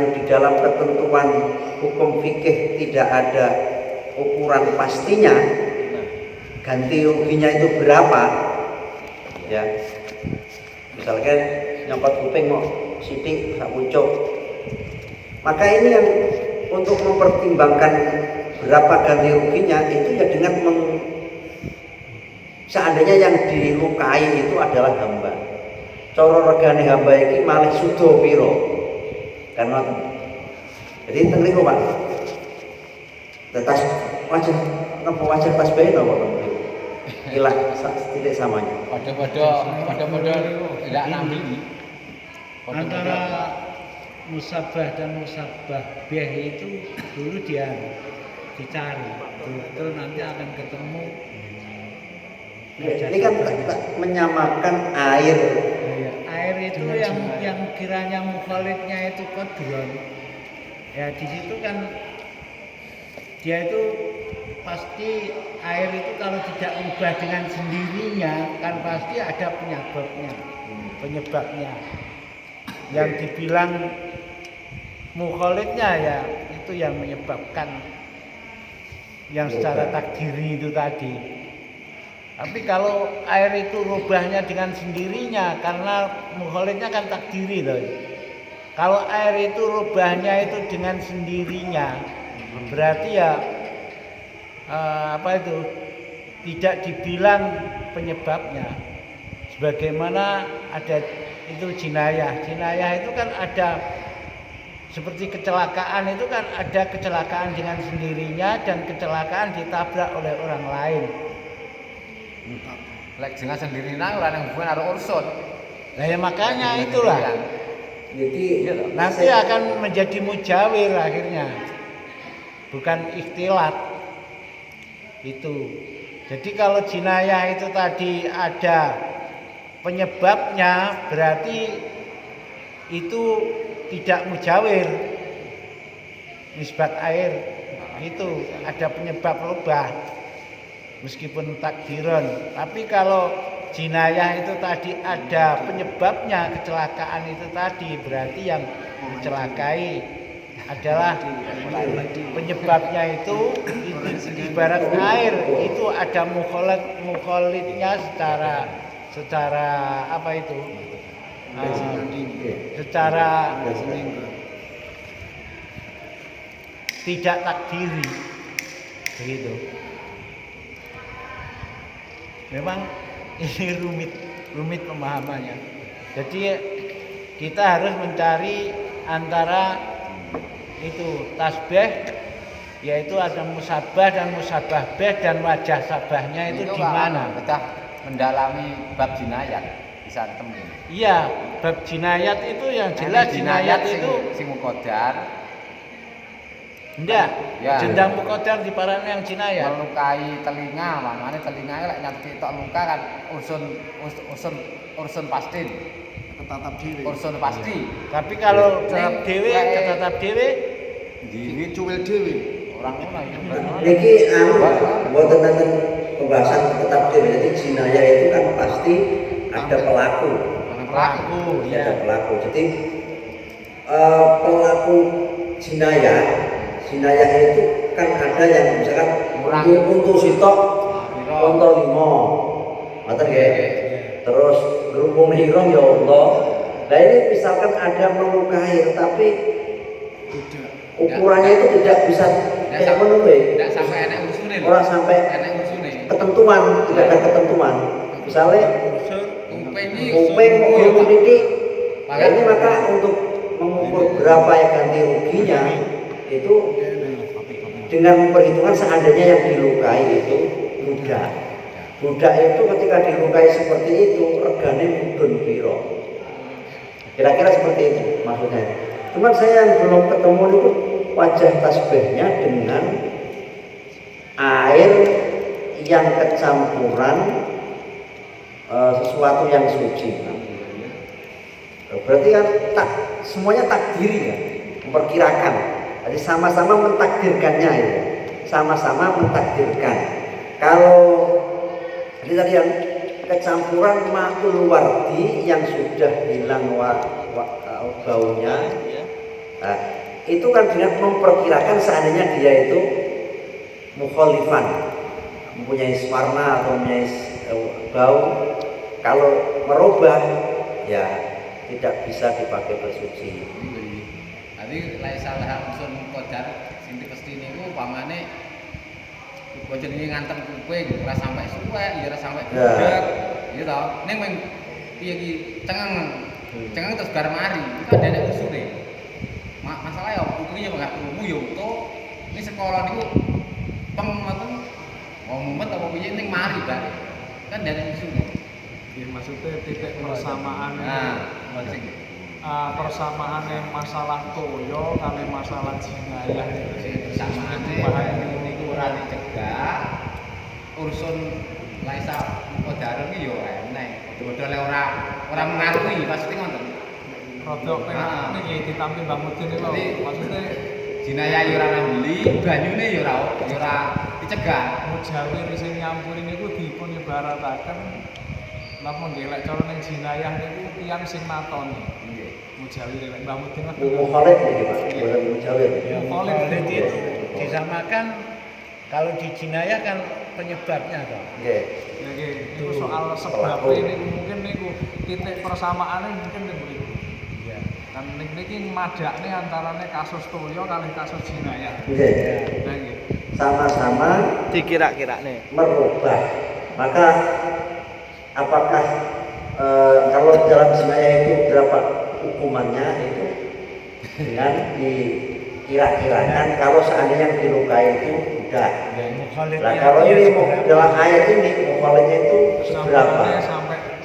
yang di dalam ketentuan hukum fikih tidak ada ukuran pastinya, ganti ruginya itu berapa, ya. Misalkan nyopot kuping mau sidik sak pucuk, maka ini yang untuk mempertimbangkan berapa ganti ruginya itu ya dengan seandainya yang dilukai itu adalah hamba, coro regane hamba iki malih sudo piro kan ngoten. Jadi tengriku Pak, tas wajah napa wajah tasbih napa tengriku ilang titik samanya pada tidak ngambil antara musabah dan musabah bih itu dulu dia dicari, betul nanti akan ketemu. Ini kan menyamakan air. Air itu yang kiranya mukhalidnya itu kodron. Ya di situ kan dia itu pasti air itu kalau tidak ubah dengan sendirinya kan pasti ada penyebabnya. Yang dibilang mukhalidnya ya itu yang menyebabkan yang secara takdiri itu tadi. Tapi kalau air itu rubahnya dengan sendirinya karena mukhalidnya kan takdiri loh. Kalau air itu rubahnya itu dengan sendirinya berarti ya tidak dibilang penyebabnya. Sebagaimana ada itu jinayah itu kan ada seperti kecelakaan itu kan ada kecelakaan dengan sendirinya dan kecelakaan ditabrak oleh orang lain. Lek dengan sendiri nang ora nang hubungan karo ursun. Nah ya makanya itulah. Jadi Nanti akan menjadi mujawir akhirnya. Bukan ikhtilat. Itu. Jadi kalau jinayah itu tadi ada penyebabnya berarti itu tidak mujawir. Nisbat air itu ada penyebab rubah. Meskipun takdiran, tapi kalau jinayah itu tadi ada penyebabnya kecelakaan itu tadi berarti yang dicelakai adalah penyebabnya itu ibarat air itu ada mukhalidnya secara apa itu secara tidak takdiri begitu. Memang ini rumit pemahamannya. Jadi kita harus mencari antara itu tasbih, yaitu ada musabah dan musabah bih dan wajah sabahnya itu di mana? Kita mendalami bab jinayat bisa ketemu. Iya, bab jinayat itu yang jelas jinayat itu sing muqaddar. Enggak, ya. Jendang muqaddar di parane yang jinayat. Melukai telinga, maknane telinga lek nyati tok luka kan ursun pasti. Ketatap dhewe. Ursun pasti. Tapi kalau tetap dhewe, ketatap dhewe Dhewe cuwil dhewe. Orang ngono ya. Niki mboten nonton pembahasan tetap dhewe. Jadi jinayah itu kan pasti ada pelaku. ya. Ada pelaku. Jadi pelaku jinayah itu kan ada yang misalkan untuk sitok untuk 5 ngoten nggih. Terus gerupung hirong ya Allah. Nah ini misalkan ada melukai tapi ukurannya itu tidak bisa kayak menurut. Tidak sampai enek usune lho. Orang sampai Enek usune. ketentuan, tidak ada ketentuan. Misalnya kuping mau titik. Nah, ini maka untuk mengukur berapa yang ganti ruginya itu dengan perhitungan seandainya yang dilukai itu budak itu ketika dilukai seperti itu regane mudun piro, kira-kira seperti itu maksudnya. Cuman saya yang belum ketemu itu wajah tasbihnya dengan air yang kecampuran sesuatu yang suci. Berarti kan semuanya takdiri ya, memperkirakan. Jadi sama-sama mentakdirkannya ya, sama-sama mentakdirkan. Kalau ini tadi yang kecampuran ma'ul wardi yang sudah hilang baunya, Nah, itu kan dengan memperkirakan seandainya dia itu mukhalifan, mempunyai warna atau mempunyai bau, kalau merubah ya tidak bisa dipakai bersuci. Jadi lek salah unsur kodar sing pasti niku upamane bojone ngantem kuping ora sampai suwek, ya ora sampai gedeg. Ya to. Ning meng piye iki cengeng. Cengeng terus bar mari, itu kan ada usure. Masalah ya kupingnya enggak krungu ya utuh. Ini sekolah niku peng ngoten mau mumet apa piye ning mari bare. Kan ada usure. Ya, maksudnya titik persamaan. Nah, persamaane masalah toyo kali masalah jinayah itu sih persamaane niku ora dicegah. Urusan laisa kodar iki yo enek. Bodho le ora mengakui pasti ngoten. Rodok penak niki ditampi Mbah Mudin niku maksudnya jinayah yo ora nambeli, banyune yo ora dicegah. mujawir sing nyampuri niku dipun ibarataken napa nggih lek cara ning jinayah niku tiyang sing natoni. Nggih. Mujawir lek Mbah Mudin kan Mukhalif niki Pak, bukan mujawir. Ya, mukhalif itu disamakan kalau di jinayah kan penyebabnya toh. Nggih. nggih itu soal sebab ini mungkin niku titik persamaane mungkin niku. Iya. Kan niki madakne antarane kasus toyo kali kasus jinayah. Nggih. Nah nggih. Sama-sama Dikira-kirane. merubah. Maka apakah kalau dalam jinayah itu berapa hukumannya itu dengan dikira-kirakan kalau seandainya yang dilukai itu udah. Nah kalau ini dalam ayat ini mukhalifnya itu seberapa?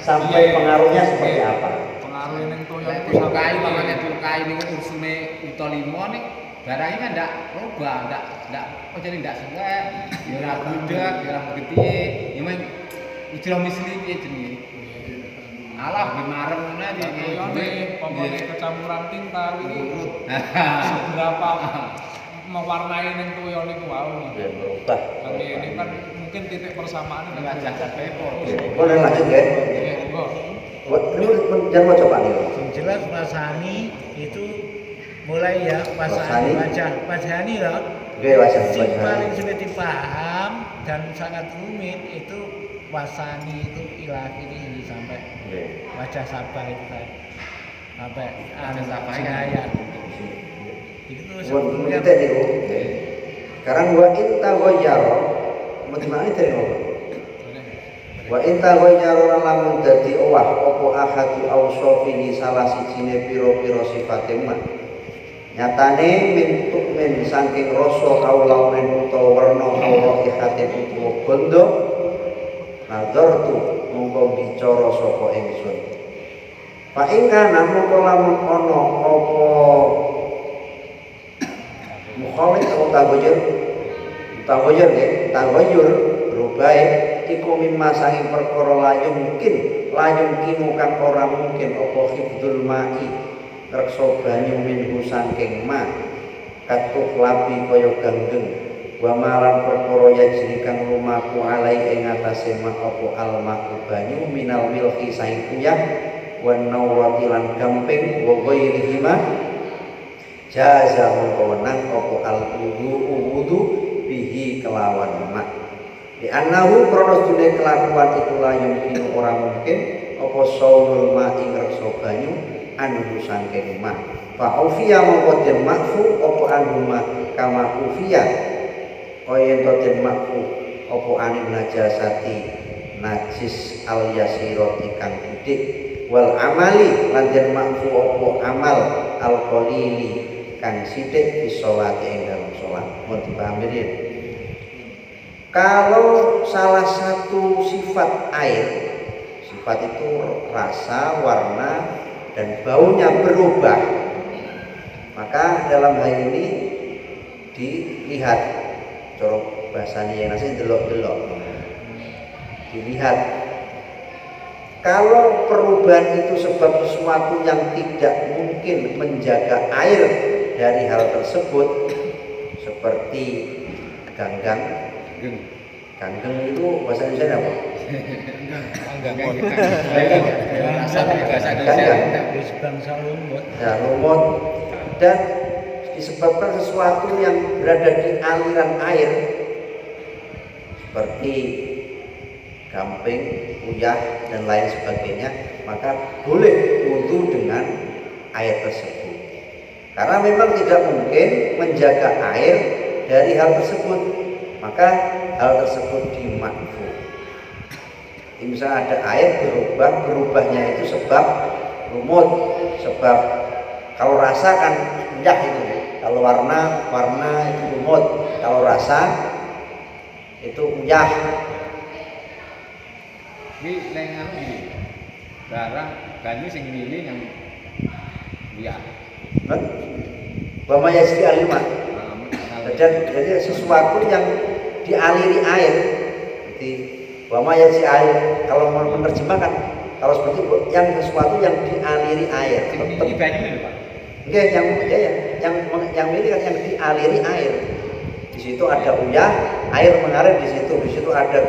Sampai pengaruhnya seperti apa? Pengaruh ning toyo Lek itu dilukai makanya dilukai niku ursune Wito 5 ning barangnya kan ndak rubah, ndak kok jadi ndak suwek, ya ora budek, ya ora getihe, ya meng ijro misli piye jenenge. Alah bimarem ngene iki. toyo pokoknya kecampuran tinta ini Hahaha. seberapa mewarnai ning toyo niku wau. Ya, merubah. Oke, ini kan mungkin titik persamaan Enggak jagat pepo. Boleh lanjut ya? Monggo. Ini jangan mau coba nih. Yang jelas wasani itu mulai ya Wasani. wasani loh. Oke, wajah Sing wajah. paling sulit dipaham dan sangat rumit itu wasani itu ilah ini sampai Oke. wajah sabah itu tadi sampai Wajah sabah kan. jinayah. Itu Buat sebetulnya kita nih. Sekarang wa inta wajaro, mana dari apa? Wa inta wajaro lamun dadi owah opo ahadu awsofini salah sijine piro-piro sifate mah. Nyatane mintuk min saking rasa aulaunen utawa werna aula ihatin utawa bondo nazar tu mongko bicara sapa ingsun. Fa ingkana mongko lamun ana apa mukhalif atau tagoyur nggih, tagoyur rubae iku mimma saking perkara layung kinu kang ora mungkin apa hibdul mai reksa banyu minhu saking ma katuh labi kaya ganggeng wa maran perkara yajri kang lumaku alai ing atase ma apa almaku banyu minal milhi saing uyah wa nawrati lan gamping wa ghairihima jaza mongko wenang apa al-wudu bihi kelawan mak di annahu kronos dunia kelakuan itu layung kini orang mungkin apa saumul ma'i ngreksa banyu anhu sangking mak fa'ufiyya mongko den makfu apa anhu mak kama ufiyya kaya ento den makfu apa anin najasati najis al yasirati kang didik wal amali lan den makfu apa amal al qalili kang sithik fi sholati ing dalem salat. Mun dipahami ya. Kalau salah satu sifat air, sifat itu rasa, warna dan baunya berubah, maka dalam hal ini dilihat corok bahasanya yang nasi delok-delok. Dilihat kalau perubahan itu sebab sesuatu yang tidak mungkin menjaga air dari hal tersebut seperti ganggang. Ganggang itu bahasa Indonesia apa? Bahasa Indonesia. bangsa lumut. Ya, lumut dan disebabkan sesuatu yang berada di aliran air seperti gamping, uyah dan lain sebagainya, maka boleh wudu dengan air tersebut. Karena memang tidak mungkin menjaga air dari hal tersebut, maka hal tersebut dimakfu. Misalnya ada air berubahnya itu sebab lumut, sebab kalau rasa kan uyah itu, kalau warna itu lumut, kalau rasa itu uyah. Ini lengan ini barang banyu sing milih yang uyah. Bama yasri alima. Jadi sesuatu yang dialiri air. Jadi bama yasri air, kalau mau menerjemahkan, kalau seperti yang sesuatu yang dialiri air. Ini banyu ini, Pak. Oke, yang milih kan yang dialiri air. Di situ ada uyah, air mengalir di situ ada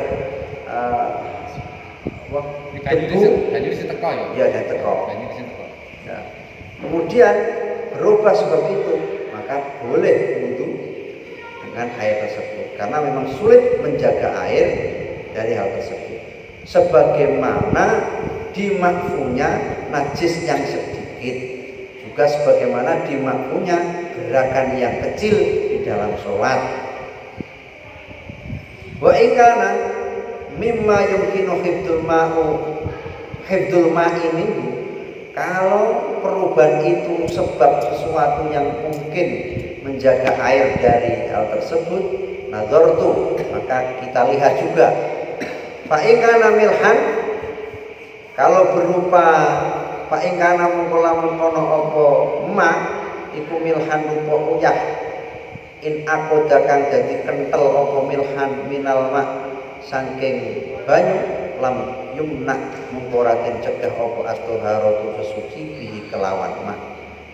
banyu di teko ya. Iya, ada teko. Banyu di teko. Ya. Kemudian berubah seperti itu, maka boleh wudu dengan air tersebut karena memang sulit menjaga air dari hal tersebut. Sebagaimana dimakfunya najis yang sedikit, juga sebagaimana dimakfunya gerakan yang kecil di dalam sholat. Wa ikana mimma yumkinu hifdzul ma'i minhu, kalau perubahan itu sebab sesuatu yang mungkin menjaga air dari hal tersebut, nazartu, maka kita lihat juga. Fa ikana milhan, kalau berupa fa ikana mongko lamun ana apa ma iku milhan rupa uyah, in aqoda kang dadi kentel apa milhan minal ma saking banyu, lam yumna mengkoratin cegah apa at-thaharatu sesuci bihi kelawan ma.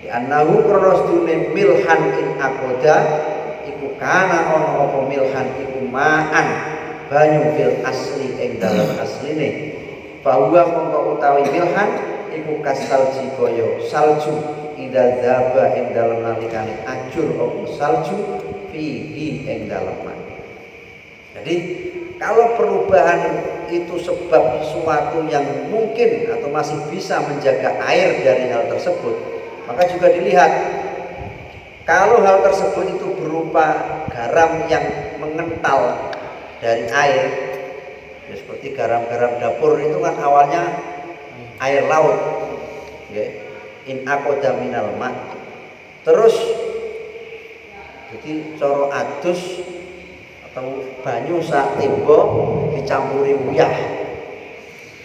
Di annahu kronos dune milhan in aqoda iku kana ana apa milhan iku ma'an banyu fil asli ing dalem asline. Bahwa mongko utawi milhan iku kasalji kaya salju ida dzaba ing dalem nalikane ajur apa salju fihi ing dalem ma. Jadi kalau perubahan itu sebab suatu yang mungkin atau masih bisa menjaga air dari hal tersebut, maka juga dilihat kalau hal tersebut itu berupa garam yang mengental dari air, ya seperti garam-garam dapur itu kan awalnya air laut, ya, in aqoda minal ma. Terus jadi coro adus atau banyu sak timbo dicampuri uyah.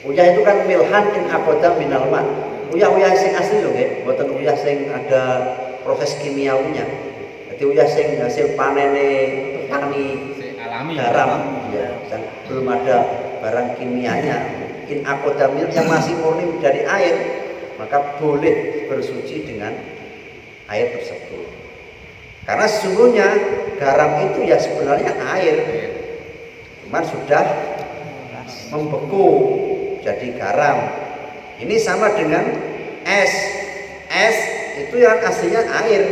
Uyah itu kan milhan in aqoda minal ma. Uyah-uyah sing asli lho nggih, mboten uyah sing ada proses kimiawinya. Jadi uyah sing hasil panene petani alami garam, ya, yang belum ada barang kimianya. In aqoda mil yang masih murni dari air, maka boleh bersuci dengan air tersebut. Karena sesungguhnya garam itu ya sebenarnya air, cuman sudah membeku jadi garam. Ini sama dengan es. Es itu yang aslinya air.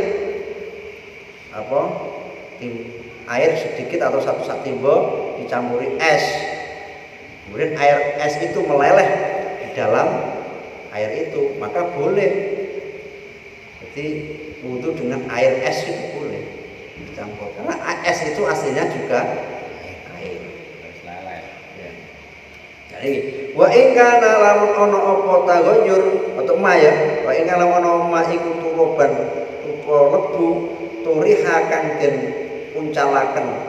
Air sedikit atau satu sak timbo dicampuri es. Kemudian air es itu meleleh di dalam air itu, maka boleh. Jadi wudu dengan air es itu boleh dicampur. Karena es itu aslinya juga air. Ya. Jadi wa in kana lamun ana apa taghayyur atau ma ya, wa in kana lamun ma iku turuban rupa lebu turiha kang den uncalaken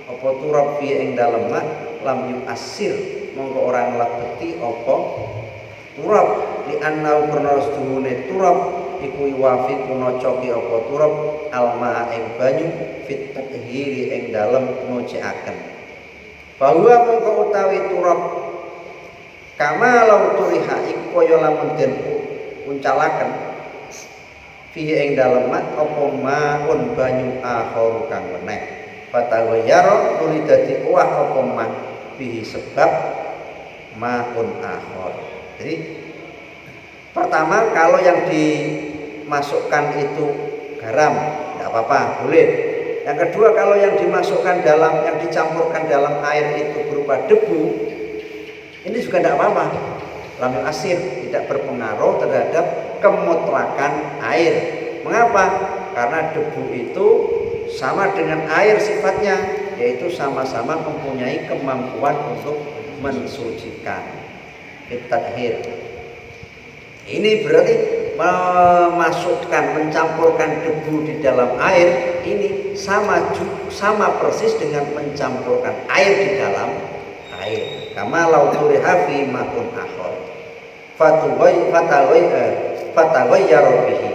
apa turab fi ing dalem mak lam yu asir mongko ora nglebeti apa turab li annau karena sedune turab iku wafi kuna coki apa turab alma ing banyu fit tathiri ing dalem ngucikaken bahwa mongko utawi turab kama law turiha iku kaya lamun den uncalaken fihi ing dalem apa maun banyu akhir kang meneh fatawayara nuli dadi uwah apa mah fihi sebab maun akhir. Jadi pertama kalau yang dimasukkan itu garam tidak nggak apa-apa, boleh. Yang kedua, kalau yang dimasukkan dalam, yang dicampurkan dalam air itu berupa debu, ini juga tidak apa-apa. Lamil asir tidak berpengaruh terhadap kemutlakan air. Mengapa? Karena debu itu sama dengan air sifatnya, yaitu sama-sama mempunyai kemampuan untuk mensucikan. At-tathhir. Ini berarti memasukkan, mencampurkan debu di dalam air ini sama persis dengan mencampurkan air di dalam air. Kama law turiha fi ma'un akhar. Fataghayyara bihi.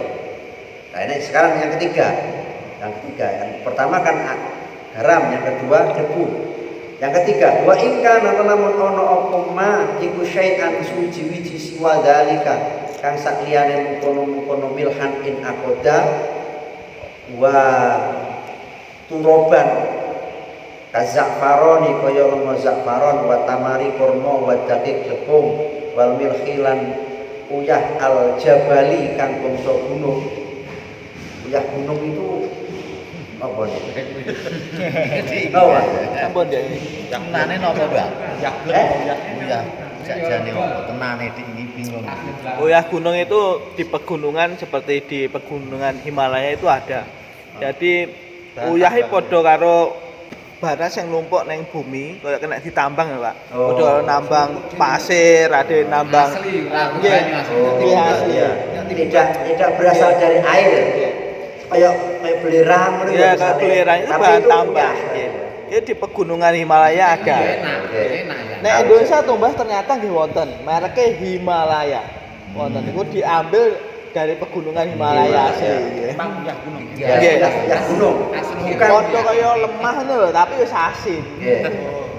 Nah, ini sekarang yang ketiga. Yang pertama kan garam, yang kedua debu. Yang ketiga, wa in kana lamun ono apa ma iku syai'an suci wiji siwa dalika kang sakliyane mengkono milhan in akoda wa turoban kazakfaroni kaya lemo zakfaron wa tamari kurma wa daqiq lepung wal milhilan uyah al jabali kang bangsa gunung. Uyah gunung itu apa nih? Apa ndek? Tenane napa, Mbak? Uyah. Sakjane opo tenane iki bingung. Uyah gunung itu di pegunungan seperti di pegunungan Himalaya itu ada. Jadi uyahe padha karo baras yang numpuk neng bumi, kaya kena ditambang ya, Pak. Padha karo nambang pasir, ada nambang. Nggih, asli. Tidak berasal dari air. Kayak belerang gitu. Iya, kayak belerang itu bahan tambah. Ya di pegunungan Himalaya ada. Enak ya. Nek Indonesia tumbas ternyata nggih wonten, mereknya Himalaya. Wonten niku diambil dari pegunungan Himalaya asli. Memang uyah gunung. Ya gunung. Bukan Padha kaya lemah ngono lho, tapi wis asin. nggih.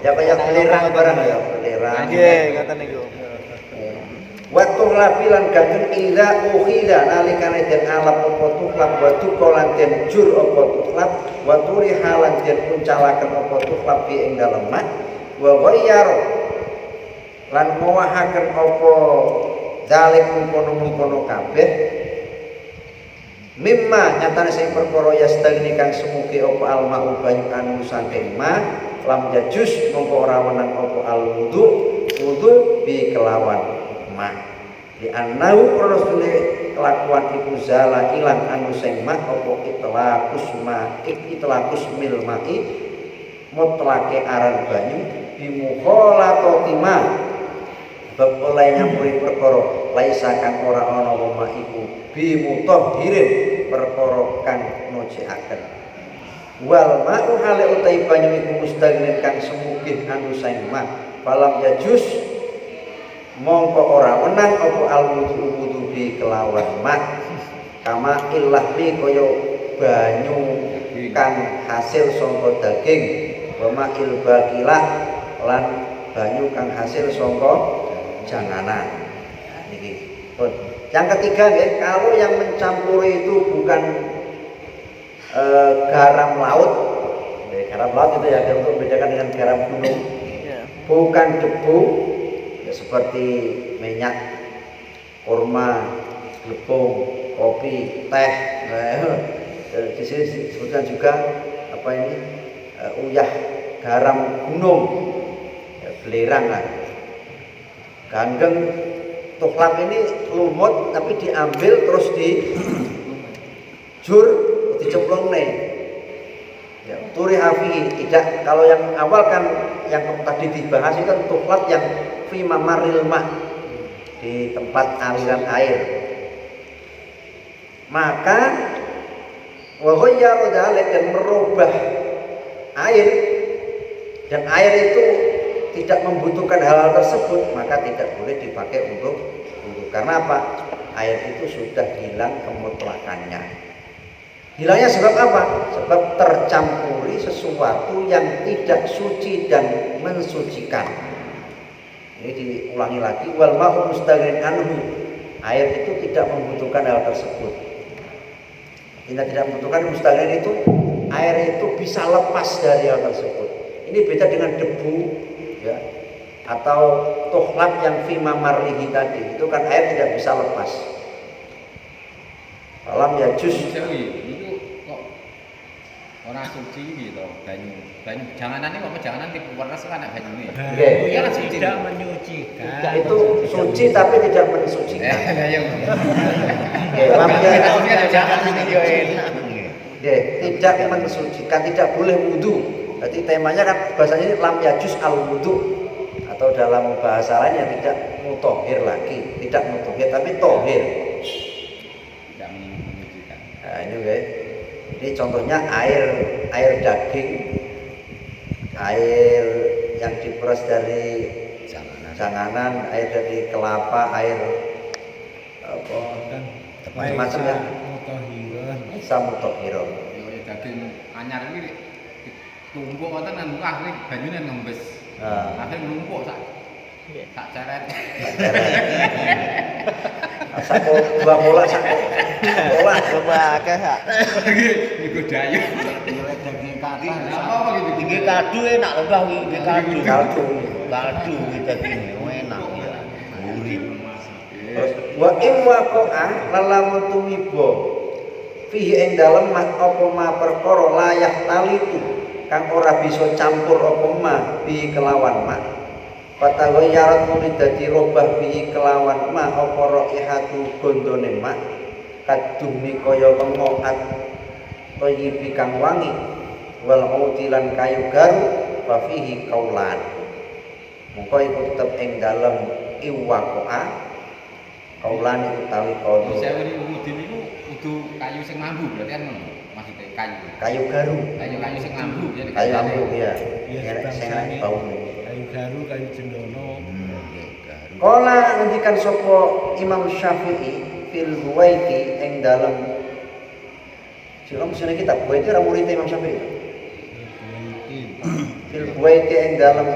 Ya kayak belerang barang ya, belerang. Nggih, ngoten niku. Waktu lapilan gandeng ila ukhila nalikane den alap apa tuklap wa tukolan den jur apa tuklap wa turihalan den puncalaken apa tuklap fi ing dalem mak wa ghayyar lan mawahaken apa zalik mungkono kabeh mimma nyatane sing perkara yastagni kang semuge apa alma'u banyu anu saking ma lam jajus mongko ora wenang apa alwudu bi kelawan ma di anau krosune kelakuan iku zala ilang anu sing ma apa itlaqus mil mai mutlake aran banyu bimukhalatati ma bab oleh nyampuri perkara laisa kang ora ana wa iku bimutahhirin perkara kang nocekaken wal ma'u hale utai banyu iku mustagnin kang semugih anu sing ma falam yajus mongko ora menang apa al-wudu bi kelawan mak kama illahmi kaya banyu kang hasil saka daging wa ma'il baqilah lan banyu kang hasil saka janganan niki. Yang ketiga nggih, kalau yang mencampuri itu bukan garam laut. Garam laut itu ya untuk membedakan dengan garam gunung. Bukan debu seperti minyak, kurma, glepung, kopi, teh. Di sini disebutkan juga apa ini uyah garam gunung, belerang lah. Gandeng tuklap ini lumut tapi diambil terus dijur, dicemplung nih. Ya, turi hafi tidak. Kalau yang awal kan yang tadi dibahas itu kan tuklap yang fi mamaril mah di tempat aliran air. Maka wa ghayyaru dzalik dan merubah air dan air itu tidak membutuhkan hal-hal tersebut, maka tidak boleh dipakai untuk wudu. Karena apa? Air itu sudah hilang kemutlakannya. Hilangnya sebab apa? Sebab tercampuri sesuatu yang tidak suci dan mensucikan. Ini diulangi lagi, wal ma'u mustaghin anhu. Air itu tidak membutuhkan hal tersebut. Tidak membutuhkan mustaghin itu, air itu bisa lepas dari hal tersebut. Ini beda dengan debu ya, atau tuhlab yang fi mamarrihi tadi. Itu kan air tidak bisa lepas. Alam ya jus. Itu kok ora suci gitu banyu janganan ini kok janganan tipe warna kan ada banyune. Oke. Iya kan suci. Tidak menyucikan. Itu suci tapi tidak mensucikan. Ya. Oke, lam Jangan ini yo enak. Oke, tidak mensucikan, tidak boleh wudu. Berarti temanya kan bahasanya ini lam yajuz al wudu, atau dalam bahasa lain yang tidak mutohir lagi, tidak mutohir tapi tohir. Tidak menyucikan. Nah ini guys, ini contohnya air daging, air yang diperas dari janganan, air dari kelapa, air apa macam-macamnya bisa mutohiron. Ya daging anyar iki tumpuk ngoten nang akhire banyune ngembes. Nah, Akhire numpuk sak ceret. satu dua bola satu bola. Coba akeh ha. Iku dayu. Daging kaki. Apa gitu? Iki kadu enak lho Mbah iki kadu. Kaldu. Kadu iki dagingnya enak ya. Gurih. Terus wa imwaqa'a lalamun tumibo fihi ing dalem apa ma perkara layah talitu kang ora bisa campur apa ma bi kelawan ma. Pataghayarat muni dadi robah bi kelawan ma apa raihatu gondone ma kadumi kaya wengoat thayyibi kang wangi wal utilan kayu garu wa fihi kaulan. Mongko iku tetep ing dalem iwaqa'a kaulani utawi kaulu Saya ini udin itu udu kayu sing mambu berarti kan ngono. Maksudnya kayu garu, kayu sing mambu jadi kayu lampu ya, Ya, sing bau. kayu garu, kayu cendono. Kala ngendikan sapa Imam Syafi'i fil Buwaiti ing dalem Siapa misalnya kitab Buwaiti ora murid Imam Syafi'i. Fil Buwaiti ing dalem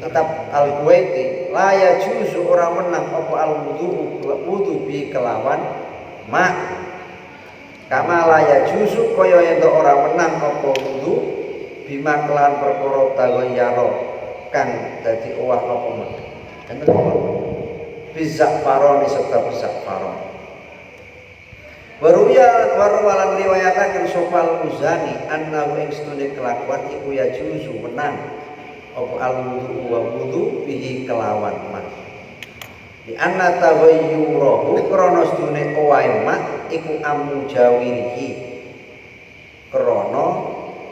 kitab Al Buwaiti la yajuzu ora menang apa al wudu bi kelawan ma kama la yajuzu kaya yen ora menang apa wudu bima kelan perkara taghayyara kang dadi owah apa men enten apa bizak faroni serta bizak faron waruwalan riwayataken sopal Muzani annahu ing stune kelakuan iku yajuzu menang apa al-wudu wa wudu bihi kelawan ma di anna taghayyurahu krana sedune owahe ma iku amu jawirihi krana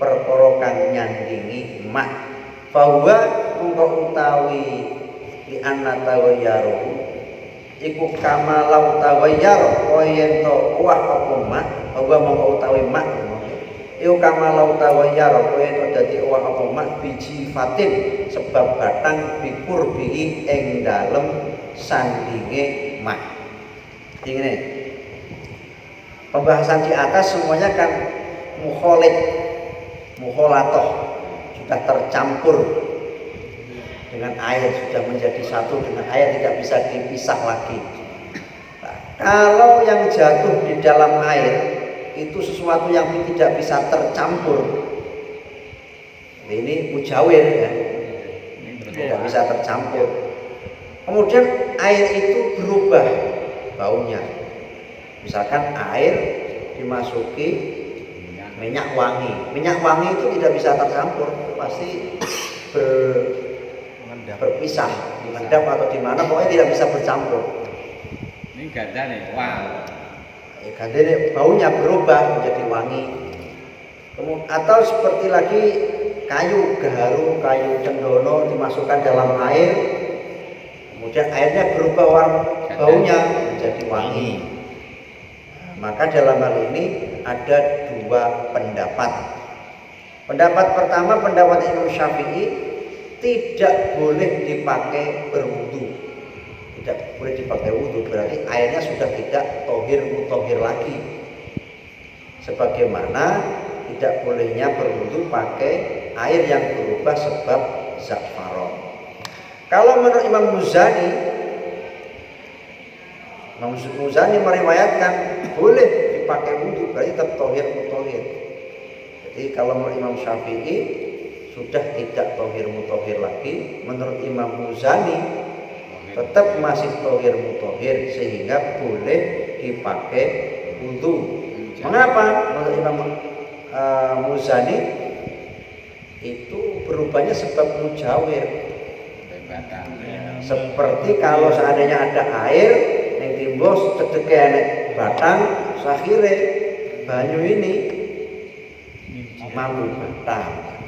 perkara kang nyandingi ma bahwa mungko utawi di anna taghayyaruhu iku kama lau taghayyara kaya yen to wah apa ma bahwa mungko utawi ma iku kama lau taghayyara kaya yen dadi wah apa ma biji fatin sebab batang bikur bihi ing dalem sandinge mak. Ini pembahasan di atas semuanya kan mukholatoh sudah tercampur dengan air, sudah menjadi satu dengan air, tidak bisa dipisah lagi. Nah, kalau yang jatuh di dalam air itu sesuatu yang tidak bisa tercampur. Ini mujawir ya, tidak bisa tercampur. Kemudian air itu berubah baunya. Misalkan air dimasuki minyak wangi. Minyak wangi itu tidak bisa tercampur, pasti berpisah, mengendap atau di mana, pokoknya tidak bisa bercampur. Ini ganda nih, wah. Ganda ini baunya berubah menjadi wangi. Kemudian atau seperti lagi kayu gaharu, kayu cendono dimasukkan dalam air, kemudian airnya berubah warna baunya menjadi wangi. Maka dalam hal ini ada dua pendapat. Pendapat pertama, pendapat Imam Syafi'i, tidak boleh dipakai berwudu. Tidak boleh dipakai wudu, berarti airnya sudah tidak tohir mutohir lagi. Sebagaimana tidak bolehnya berwudu pakai air yang berubah sebab zafaron. Kalau menurut Imam Muzani meriwayatkan boleh dipakai wudu, berarti tetap tohir mutohir. Jadi kalau menurut Imam Syafi'i sudah tidak tohir mutohir lagi. Menurut Imam Muzani tetap masih tohir mutohir, sehingga boleh dipakai wudu. Mengapa? Menurut Imam Muzani itu berubahnya sebab mujawir. Seperti kalau seandainya ada air yang timbul cedeke enek batang sakhire banyu ini mampu batang.